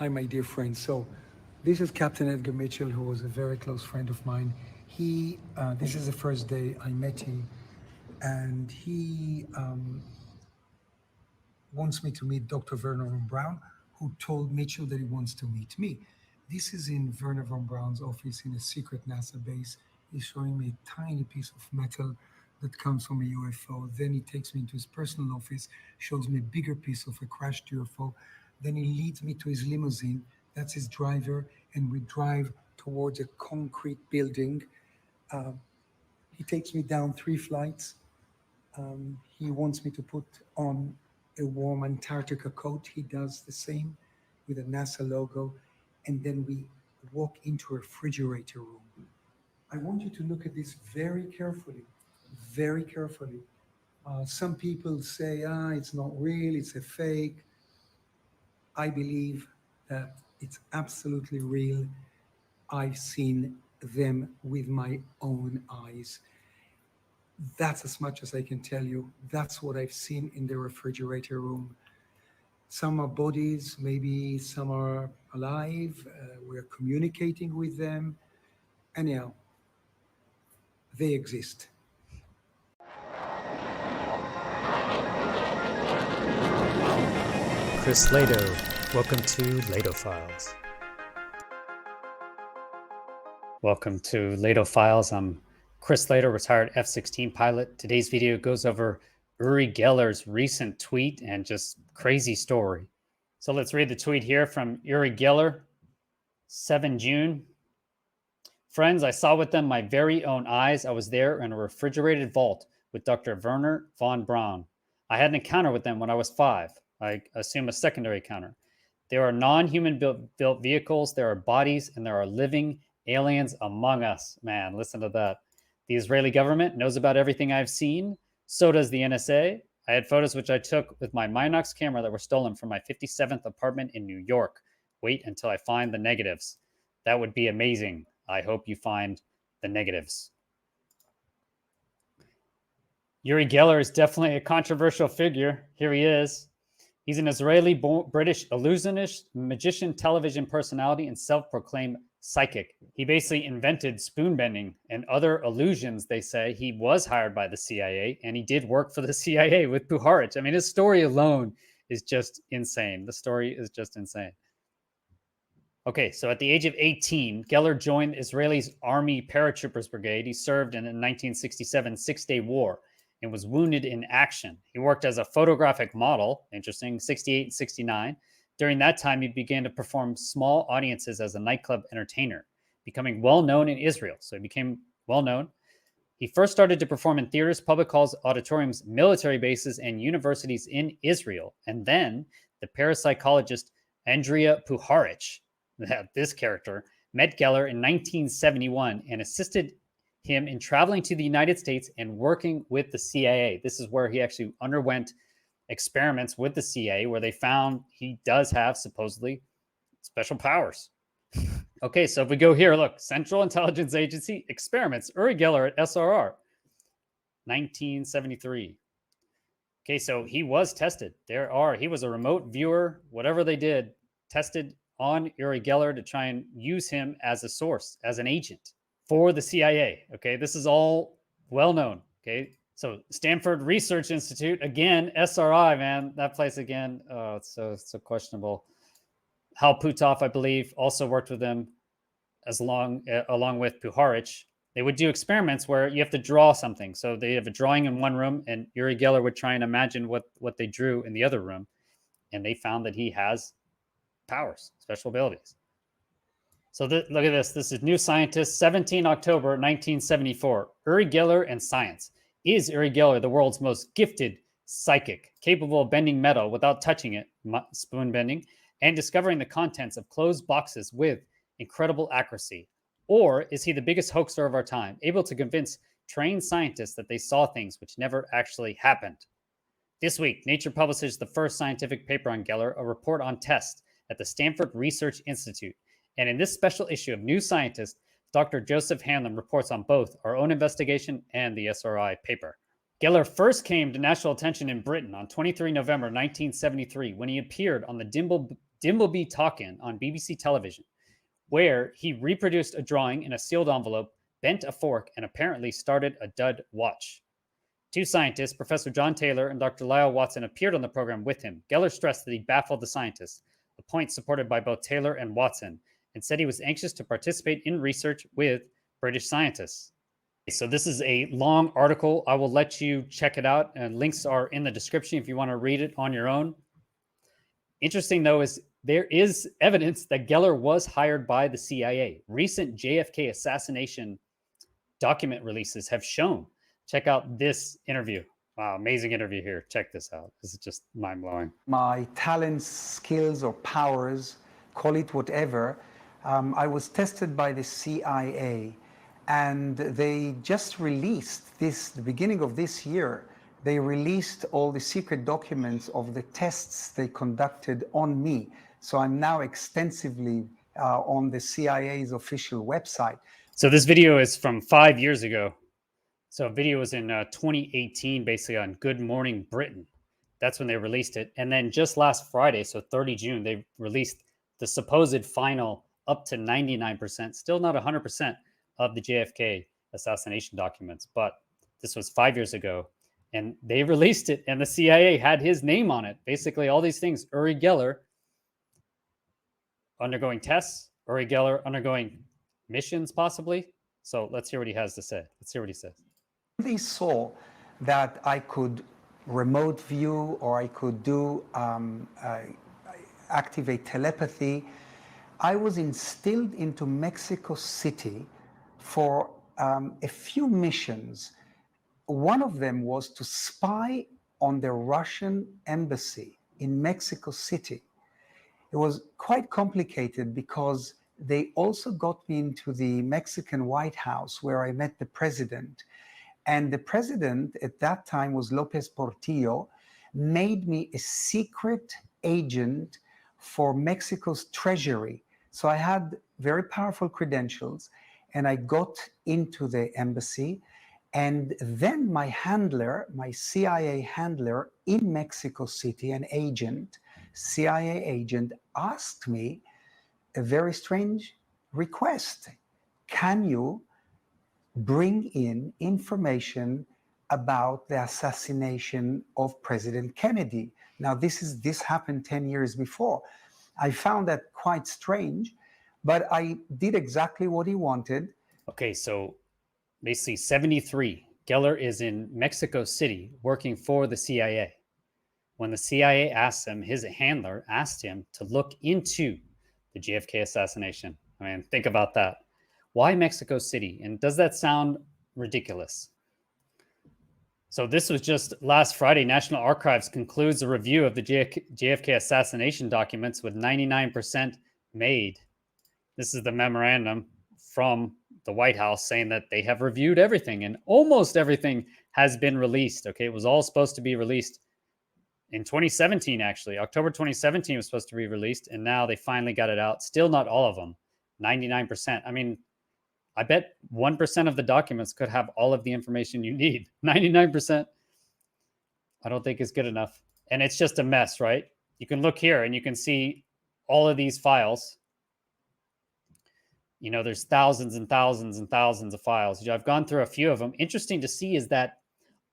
Hi, my dear friends. So, this is Captain Edgar Mitchell, who was a very close friend of mine. This is the first day I met him, and he wants me to meet Dr. Wernher von Braun, who told Mitchell that he wants to meet me. This is in Wernher von Braun's office in a secret NASA base. He's showing me a tiny piece of metal that comes from a UFO. Then he takes me into his personal office, shows me a bigger piece of a crashed UFO. Then he leads me to his limousine. That's his driver, and we drive towards a concrete building. He takes me down 3 flights. He wants me to put on a warm Antarctica coat. He does the same with a NASA logo. And then we walk into a refrigerator room. I want you to look at this very carefully, very carefully. Some people say, it's not real, it's a fake. I believe that it's absolutely real. I've seen them with my own eyes. That's as much as I can tell you. That's what I've seen in the refrigerator room. Some are bodies, maybe some are alive. We're communicating with them. Anyhow, they exist. Chris Lehto, welcome to Lehto Files. Welcome to Lehto Files. I'm Chris Lehto, retired F-16 pilot. Today's video goes over Uri Geller's recent tweet and just crazy story. So let's read the tweet here from Uri Geller, 7 June. Friends, I saw with them my very own eyes. I was there in a refrigerated vault with Dr. Wernher von Braun. I had an encounter with them when I was 5. I assume a secondary encounter. There are non-human built vehicles, there are bodies, and there are living aliens among us. Man, listen to that. The Israeli government knows about everything I've seen. So does the NSA. I had photos which I took with my Minox camera that were stolen from my 57th apartment in New York. Wait until I find the negatives. That would be amazing. I hope you find the negatives. Uri Geller is definitely a controversial figure. Here he is. He's an Israeli-British illusionist, magician, television personality, and self-proclaimed psychic. He basically invented spoon bending and other illusions, they say. He was hired by the CIA, and he did work for the CIA with Puharich. I mean, his story alone is just insane. The story is just insane. Okay, so at the age of 18, Geller joined Israeli's Army Paratroopers Brigade. He served in the 1967 Six-Day War and was wounded in action. He worked as a photographic model, interesting, 68 and 69. During that time, he began to perform small audiences as a nightclub entertainer, becoming well-known in Israel. So he became well-known. He first started to perform in theaters, public halls, auditoriums, military bases, and universities in Israel. And then the parapsychologist Andrea Puharich, this character, met Geller in 1971 and assisted him in traveling to the United States and working with the CIA. This is where he actually underwent experiments with the CIA, where they found he does have supposedly special powers. Okay, so if we go here, look, Central Intelligence Agency experiments, Uri Geller at SRR, 1973. Okay, so he was tested. He was a remote viewer, whatever they did, tested on Uri Geller to try and use him as a source, as an agent for the CIA. Okay, this is all well known. Okay, so Stanford Research Institute, again, SRI, man, that place again. Oh, it's so questionable. Hal Puthoff, I believe, also worked with them along with Puharich. They would do experiments where you have to draw something. So they have a drawing in one room, and Uri Geller would try and imagine what they drew in the other room, and they found that he has powers, special abilities. So look at this. This is New Scientist, 17 October 1974. Uri Geller and science. Is Uri Geller the world's most gifted psychic, capable of bending metal without touching it, spoon bending, and discovering the contents of closed boxes with incredible accuracy? Or is he the biggest hoaxer of our time, able to convince trained scientists that they saw things which never actually happened? This week, Nature publishes the first scientific paper on Geller, a report on tests at the Stanford Research Institute. And in this special issue of New Scientist, Dr. Joseph Hanlon reports on both our own investigation and the SRI paper. Geller first came to national attention in Britain on 23 November 1973 when he appeared on the Dimbleby Talkin' on BBC television, where he reproduced a drawing in a sealed envelope, bent a fork, and apparently started a dud watch. Two scientists, Professor John Taylor and Dr. Lyle Watson, appeared on the program with him. Geller stressed that he baffled the scientists, a point supported by both Taylor and Watson, and said he was anxious to participate in research with British scientists. So this is a long article. I will let you check it out, and links are in the description if you want to read it on your own. Interesting, though, is there is evidence that Geller was hired by the CIA. Recent JFK assassination document releases have shown. Check out this interview. Wow, amazing interview here. Check this out. This is just mind-blowing. My talents, skills, or powers, call it whatever, I was tested by the CIA, and they just released the beginning of this year, they released all the secret documents of the tests they conducted on me. So I'm now extensively on the CIA's official website. So this video is from 5 years ago. So a video was in 2018, basically on Good Morning Britain. That's when they released it. And then just last Friday, so 30 June, they released the supposed final up to 99%, still not 100% of the JFK assassination documents. But this was 5 years ago. And they released it, and the CIA had his name on it. Basically, all these things. Uri Geller undergoing tests. Uri Geller undergoing missions, possibly. So let's hear what he has to say. Let's hear what he says. They saw that I could remote view, or I could do activate telepathy. I was instilled into Mexico City for a few missions. One of them was to spy on the Russian embassy in Mexico City. It was quite complicated because they also got me into the Mexican White House, where I met the president. And the president at that time was Lopez Portillo, made me a secret agent for Mexico's treasury. So I had very powerful credentials, and I got into the embassy. And then my handler, my CIA handler in Mexico City, an agent, CIA agent, asked me a very strange request. Can you bring in information about the assassination of President Kennedy? Now, this happened 10 years before. I found that quite strange, but I did exactly what he wanted. Okay, so basically 73, Geller is in Mexico City working for the CIA. When the CIA asked him, his handler asked him to look into the JFK assassination. I mean, think about that. Why Mexico City? And does that sound ridiculous? So this was just last Friday. National Archives concludes a review of the JFK assassination documents with 99% made. This is the memorandum from the White House saying that they have reviewed everything, and almost everything has been released. Okay, it was all supposed to be released in 2017, actually. October 2017 was supposed to be released, and now they finally got it out. Still not all of them, 99%. I mean, I bet 1% of the documents could have all of the information you need. 99%, I don't think is good enough. And it's just a mess, right? You can look here and you can see all of these files. You know, there's thousands and thousands and thousands of files. I've gone through a few of them. Interesting to see is that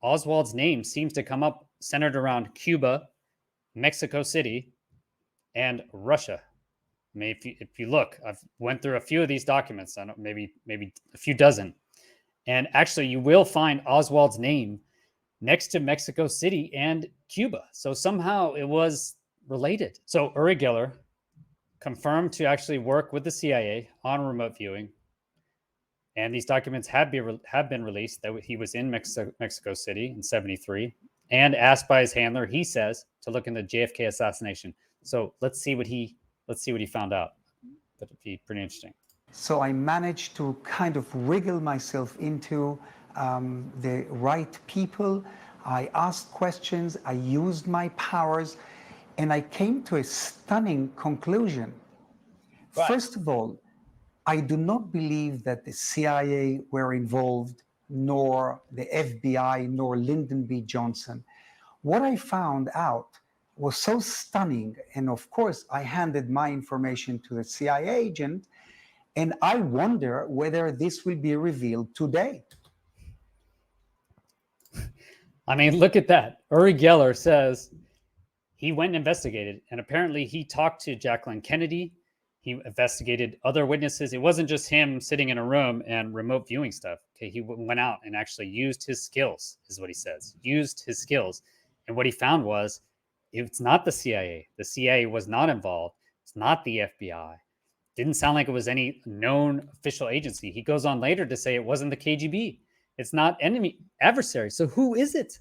Oswald's name seems to come up centered around Cuba, Mexico City, and Russia. I mean, if you look, I've went through a few of these documents, I don't, maybe a few dozen, and actually you will find Oswald's name next to Mexico City and Cuba. So somehow it was related. So Uri Geller confirmed to actually work with the CIA on remote viewing, and these documents have been released that he was in Mexico City in 73, and asked by his handler, he says, to look into JFK assassination. So let's see what he found out. That'd be pretty interesting. So I managed to kind of wriggle myself into the right people. I asked questions, I used my powers, and I came to a stunning conclusion. Right. First of all, I do not believe that the CIA were involved, nor the FBI, nor Lyndon B. Johnson. What I found out was so stunning. And of course, I handed my information to the CIA agent, and I wonder whether this will be revealed today. I mean, look at that. Uri Geller says he went and investigated, and apparently he talked to Jacqueline Kennedy. He investigated other witnesses. It wasn't just him sitting in a room and remote viewing stuff. Okay, he went out and actually used his skills, is what he says. Used his skills. And what he found was it's not the CIA. The CIA was not involved. It's not the FBI. Didn't sound like it was any known official agency. He goes on later to say it wasn't the KGB. It's not enemy adversary. So who is it?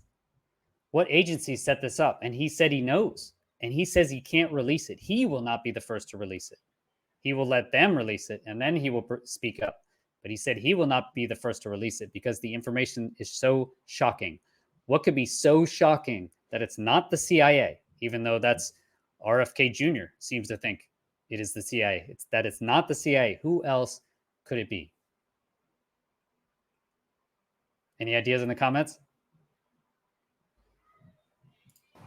What agency set this up? And he said he knows. And he says he can't release it. He will not be the first to release it. He will let them release it, and then he will speak up. But he said he will not be the first to release it because the information is so shocking. What could be so shocking that it's not the CIA, even though that's RFK Jr. seems to think it is the CIA. It's that it's not the CIA. Who else could it be? Any ideas in the comments?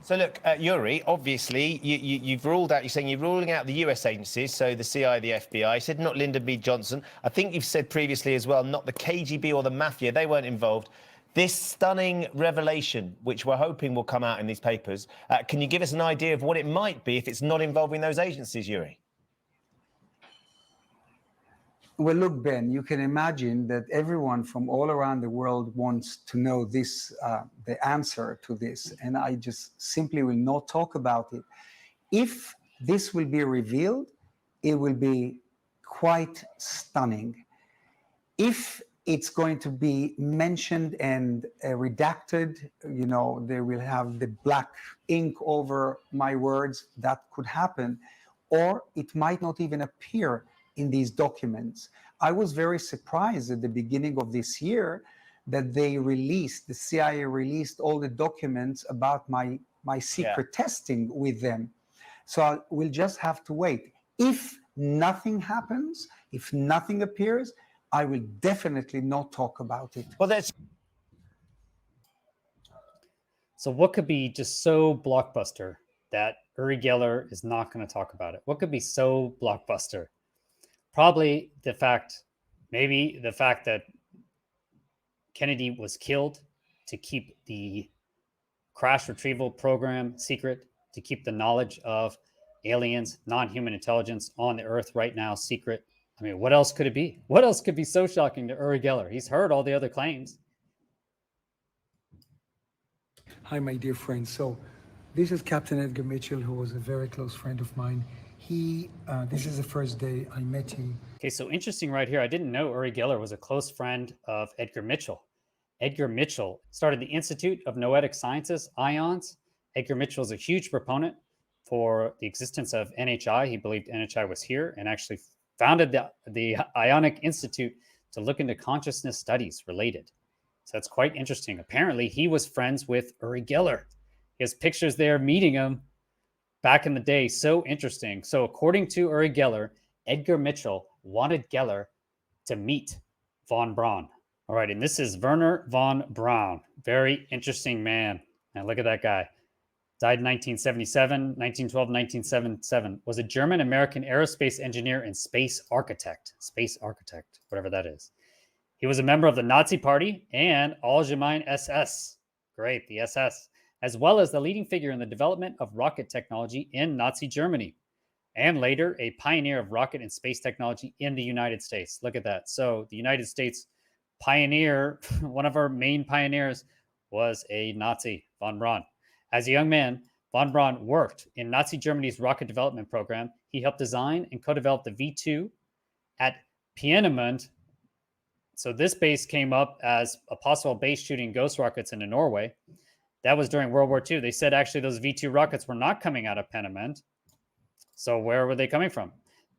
So look, Uri, obviously you've ruled out, you're saying you're ruling out the US agencies, so the CIA, the FBI. You said not Lyndon B. Johnson. I think you've said previously as well, not the KGB or the mafia. They weren't involved. This stunning revelation, which we're hoping will come out in these papers, can you give us an idea of what it might be if it's not involving those agencies, Uri? Well, look, Ben, you can imagine that everyone from all around the world wants to know this, the answer to this, and I just simply will not talk about it. If this will be revealed, it will be quite stunning. If it's going to be mentioned and redacted, you know, they will have the black ink over my words, that could happen, or it might not even appear in these documents. I was very surprised at the beginning of this year that the CIA released all the documents about my secret testing with them. So we'll just have to wait. If nothing happens, if nothing appears, I will definitely not talk about it. Well, that's... So what could be just so blockbuster that Uri Geller is not going to talk about it? What could be so blockbuster? Probably maybe the fact that Kennedy was killed to keep the crash retrieval program secret, to keep the knowledge of aliens, non-human intelligence on the earth right now secret. I mean, what else could it be? What else could be so shocking to Uri Geller? He's heard all the other claims. Hi, my dear friends. So this is Captain Edgar Mitchell, who was a very close friend of mine. This is the first day I met him. Okay, so interesting right here. I didn't know Uri Geller was a close friend of Edgar Mitchell. Edgar Mitchell started the Institute of Noetic Sciences, IONS. Edgar Mitchell is a huge proponent for the existence of NHI. He believed NHI was here and actually founded the Ionic Institute to look into consciousness studies related. So that's quite interesting. Apparently, he was friends with Uri Geller. He has pictures there meeting him back in the day. So interesting. So according to Uri Geller, Edgar Mitchell wanted Geller to meet von Braun. All right, and this is Wernher von Braun. Very interesting man. And look at that guy. Died in 1977, 1912, 1977. Was a German-American aerospace engineer and space architect, whatever that is. He was a member of the Nazi Party and Allgemeine SS. Great, the SS. As well as the leading figure in the development of rocket technology in Nazi Germany. And later, a pioneer of rocket and space technology in the United States. Look at that. So the United States pioneer, one of our main pioneers, was a Nazi, von Braun. As a young man, von Braun worked in Nazi Germany's rocket development program. He helped design and co-develop the V2 at Peenemünde. So this base came up as a possible base shooting ghost rockets into Norway. That was during World War II. They said actually those V2 rockets were not coming out of Peenemünde. So where were they coming from?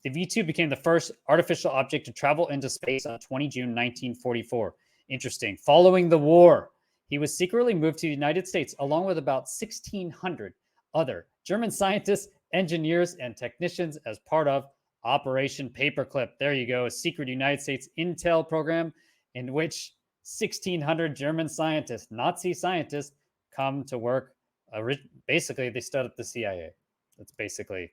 The V2 became the first artificial object to travel into space on 20 June 1944. Interesting. Following the war, he was secretly moved to the United States along with about 1,600 other German scientists, engineers, and technicians as part of Operation Paperclip. There you go, a secret United States intel program in which 1,600 German scientists, Nazi scientists, come to work Basically, they stood up the CIA. That's basically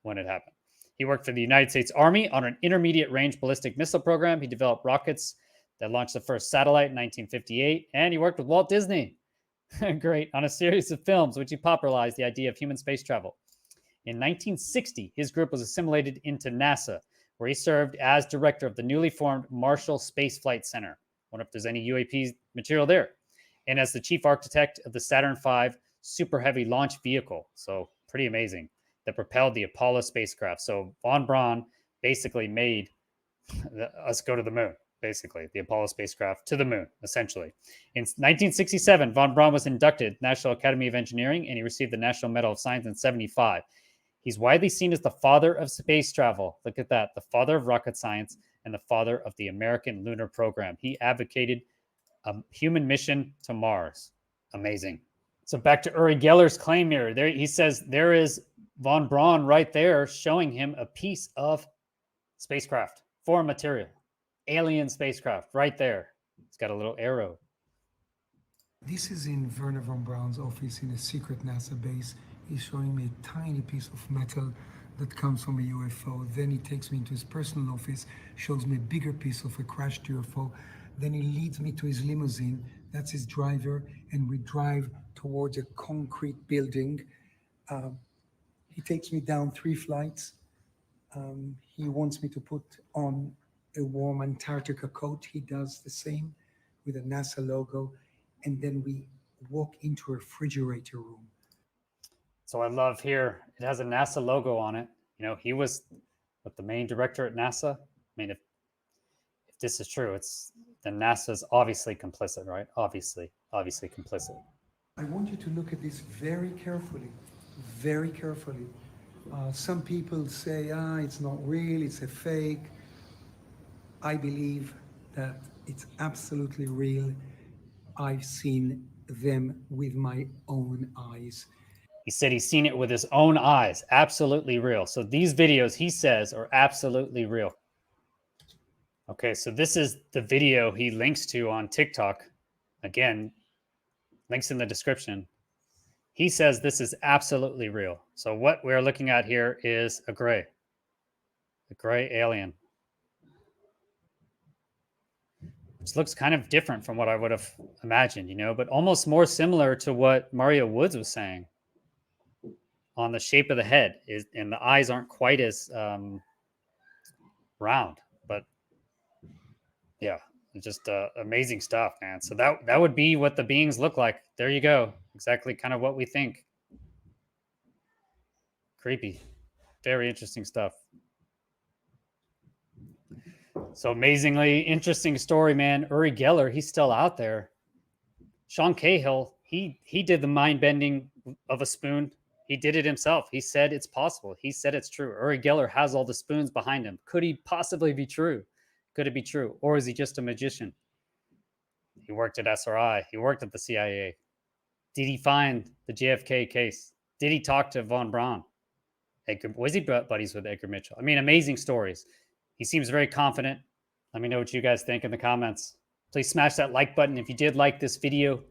when it happened. He worked for the United States Army on an intermediate range ballistic missile program. He developed rockets that launched the first satellite in 1958. And he worked with Walt Disney, great, on a series of films, which he popularized the idea of human space travel. In 1960, his group was assimilated into NASA, where he served as director of the newly formed Marshall Space Flight Center. Wonder if there's any UAP material there. And as the chief architect of the Saturn V Super Heavy launch vehicle. So pretty amazing. That propelled the Apollo spacecraft. So von Braun basically made us go to the moon, basically, the Apollo spacecraft to the moon, essentially. In 1967, von Braun was inducted National Academy of Engineering, and he received the National Medal of Science in 75. He's widely seen as the father of space travel. Look at that, the father of rocket science and the father of the American lunar program. He advocated a human mission to Mars. Amazing. So back to Uri Geller's claim here. There, he says there is von Braun right there showing him a piece of spacecraft, foreign material, alien spacecraft right there. It's got a little arrow. This is in Wernher von Braun's office in a secret NASA base. He's showing me a tiny piece of metal that comes from a UFO. Then he takes me into his personal office, shows me a bigger piece of a crashed UFO. Then he leads me to his limousine. That's his driver. And we drive towards a concrete building. He takes me down 3 flights. He wants me to put on a warm Antarctica coat. He does the same with a NASA logo. And then we walk into a refrigerator room. So I love here, it has a NASA logo on it. You know, he was the main director at NASA. I mean, if this is true, then NASA's obviously complicit, right? Obviously complicit. I want you to look at this very carefully, very carefully. Some people say, it's not real, it's a fake. I believe that it's absolutely real. I've seen them with my own eyes. He said he's seen it with his own eyes. Absolutely real. So these videos, he says, are absolutely real. Okay, so this is the video he links to on TikTok. Again, links in the description. He says this is absolutely real. So what we're looking at here is a gray alien. Which looks kind of different from what I would have imagined, you know, but almost more similar to what Mario Woods was saying on the shape of the head, and the eyes aren't quite as round, but yeah, just amazing stuff, man. So that would be what the beings look like. There you go. Exactly kind of what we think. Creepy. Very interesting stuff. So amazingly interesting story, man. Uri Geller, he's still out there. Sean Cahill, he did the mind bending of a spoon. He did it himself. He said it's possible. He said it's true. Uri Geller has all the spoons behind him. Could he possibly be true? Could it be true? Or is he just a magician? He worked at SRI. He worked at the CIA. Did he find the JFK case? Did he talk to von Braun? Was he buddies with Edgar Mitchell? I mean, amazing stories. He seems very confident. Let me know what you guys think in the comments. Please smash that like button if you did like this video.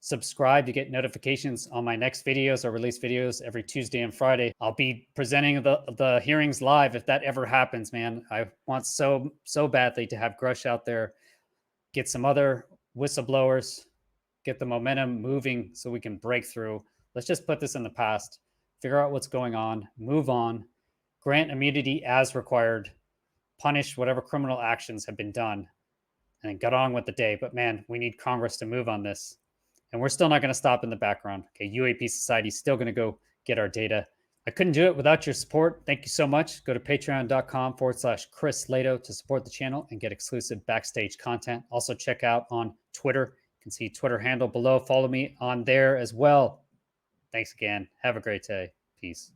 Subscribe to get notifications on my next videos. I release videos every Tuesday and Friday. I'll be presenting the hearings live if that ever happens, man. I want so badly to have Grush out there, get some other whistleblowers, get the momentum moving so we can break through. Let's just put this in the past, figure out what's going on, move on, grant immunity as required, punish whatever criminal actions have been done, and then get on with the day. But man, we need Congress to move on this. And we're still not going to stop in the background. Okay, UAP Society is still going to go get our data. I couldn't do it without your support. Thank you so much. Go to patreon.com/Chris Lehto to support the channel and get exclusive backstage content. Also check out on Twitter. You can see Twitter handle below. Follow me on there as well. Thanks again. Have a great day. Peace.